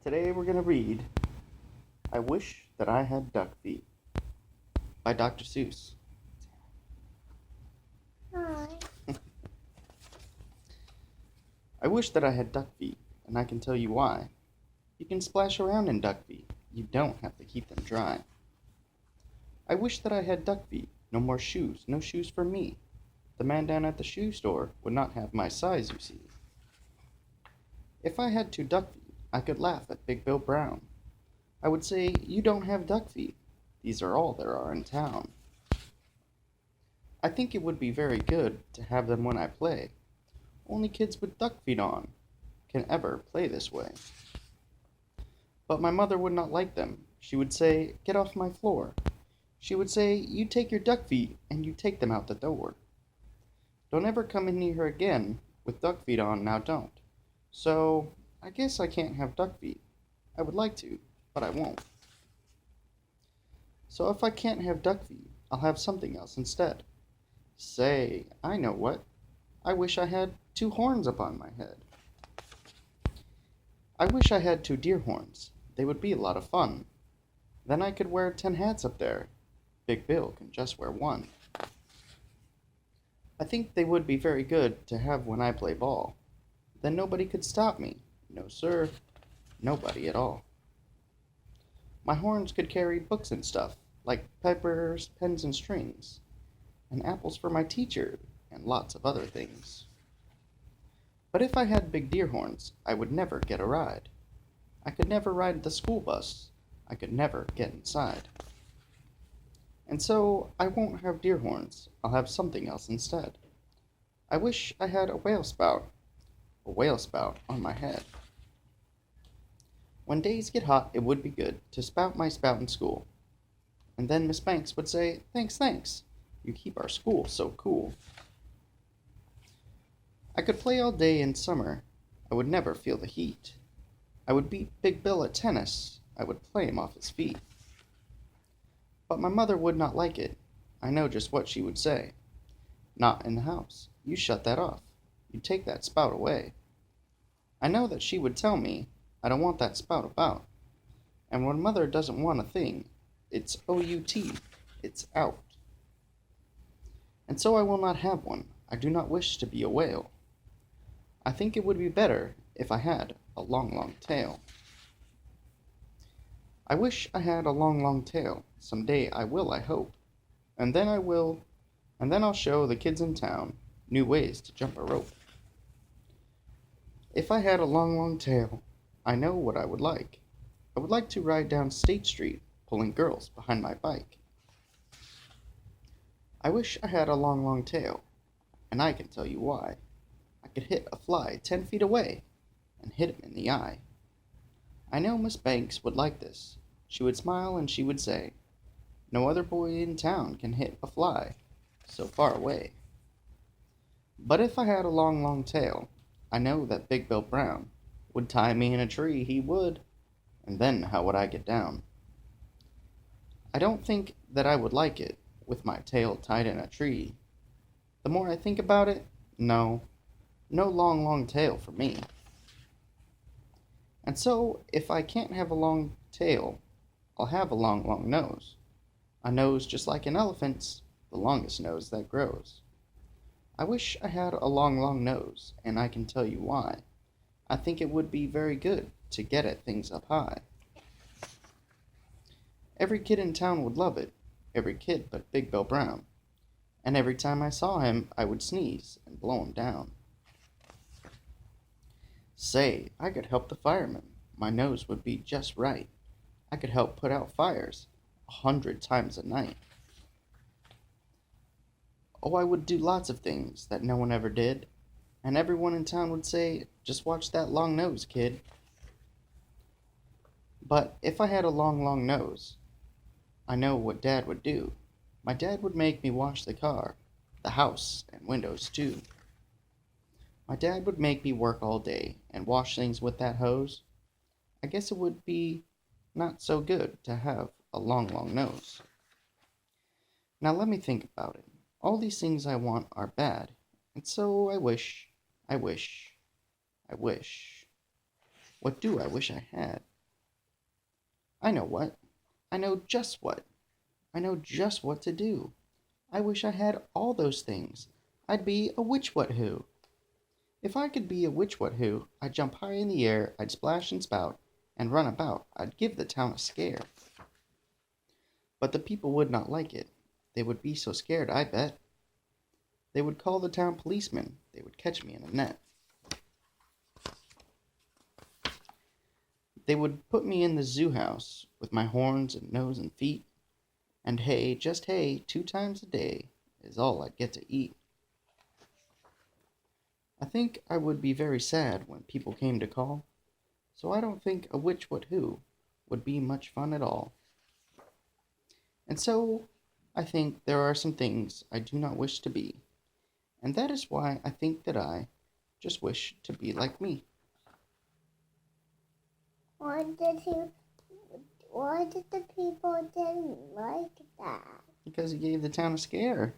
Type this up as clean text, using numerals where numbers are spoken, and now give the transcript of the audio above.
Today we're going to read I Wish That I Had Duck Feet by Dr. Seuss. Hi. I wish that I had duck feet, and I can tell you why. You can splash around in duck feet. You don't have to keep them dry. I wish that I had duck feet. No more shoes, no shoes for me. The man down at the shoe store would not have my size, you see. If I had two duck feet, I could laugh at Big Bill Brown. I would say, "You don't have duck feet. These are all there are in town." I think it would be very good to have them when I play. Only kids with duck feet on can ever play this way. But my mother would not like them. She would say, "Get off my floor." She would say, "You take your duck feet and you take them out the door. Don't ever come in near her again with duck feet on, now don't." So, I guess I can't have duck feet. I would like to, but I won't. So if I can't have duck feet, I'll have something else instead. Say, I know what. I wish I had two horns upon my head. I wish I had two deer horns. They would be a lot of fun. Then I could wear 10 hats up there. Big Bill can just wear one. I think they would be very good to have when I play ball. Then nobody could stop me. No, sir, nobody at all. My horns could carry books and stuff, like peppers, pens, and strings, and apples for my teacher, and lots of other things. But if I had big deer horns, I would never get a ride. I could never ride the school bus. I could never get inside. And so I won't have deer horns. I'll have something else instead. I wish I had a whale spout on my head. When days get hot, it would be good to spout my spout in school. And then Miss Banks would say, "Thanks, thanks. You keep our school so cool." I could play all day in summer. I would never feel the heat. I would beat Big Bill at tennis. I would play him off his feet. But my mother would not like it. I know just what she would say. "Not in the house. You shut that off. You take that spout away." I know that she would tell me, "I don't want that spout about." And when mother doesn't want a thing, it's OUT. It's out. And so I will not have one. I do not wish to be a whale. I think it would be better if I had a long, long tail. I wish I had a long, long tail. Some day I will, I hope. And then I'll show the kids in town new ways to jump a rope. If I had a long, long tail, I know what I would like. I would like to ride down State Street, pulling girls behind my bike. I wish I had a long, long tail, and I can tell you why. I could hit a fly 10 feet away and hit him in the eye. I know Miss Banks would like this. She would smile and she would say, "No other boy in town can hit a fly so far away." But if I had a long, long tail, I know that Big Bill Brown would tie me in a tree, he would, and then how would I get down? I don't think that I would like it with my tail tied in a tree. The more I think about it, no long, long tail for me. And so, if I can't have a long tail, I'll have a long, long nose. A nose just like an elephant's, the longest nose that grows. I wish I had a long, long nose, and I can tell you why. I think it would be very good to get at things up high. Every kid in town would love it, every kid but Big Bill Brown. And every time I saw him, I would sneeze and blow him down. Say, I could help the firemen. My nose would be just right. I could help put out fires 100 times a night. Oh, I would do lots of things that no one ever did. And everyone in town would say, "Just watch that long nose, kid." But if I had a long, long nose, I know what Dad would do. My dad would make me wash the car, the house, and windows too. My dad would make me work all day and wash things with that hose. I guess it would be not so good to have a long, long nose. Now let me think about it. All these things I want are bad, and so I wish. I wish. What do I wish I had? I know what. I know just what. I know just what to do. I wish I had all those things. I'd be a witch what who. If I could be a witch what who, I'd jump high in the air, I'd splash and spout, and run about. I'd give the town a scare. But the people would not like it. They would be so scared, I bet. They would call the town policeman. They would catch me in a net. They would put me in the zoo house with my horns and nose and feet, and hay, just hay, 2 times a day is all I'd get to eat. I think I would be very sad when people came to call, so I don't think a witch what who would be much fun at all. And so I think there are some things I do not wish to be, and that is why I think that I just wish to be like me. Why did he? Why did the people didn't like that? Because he gave the town a scare.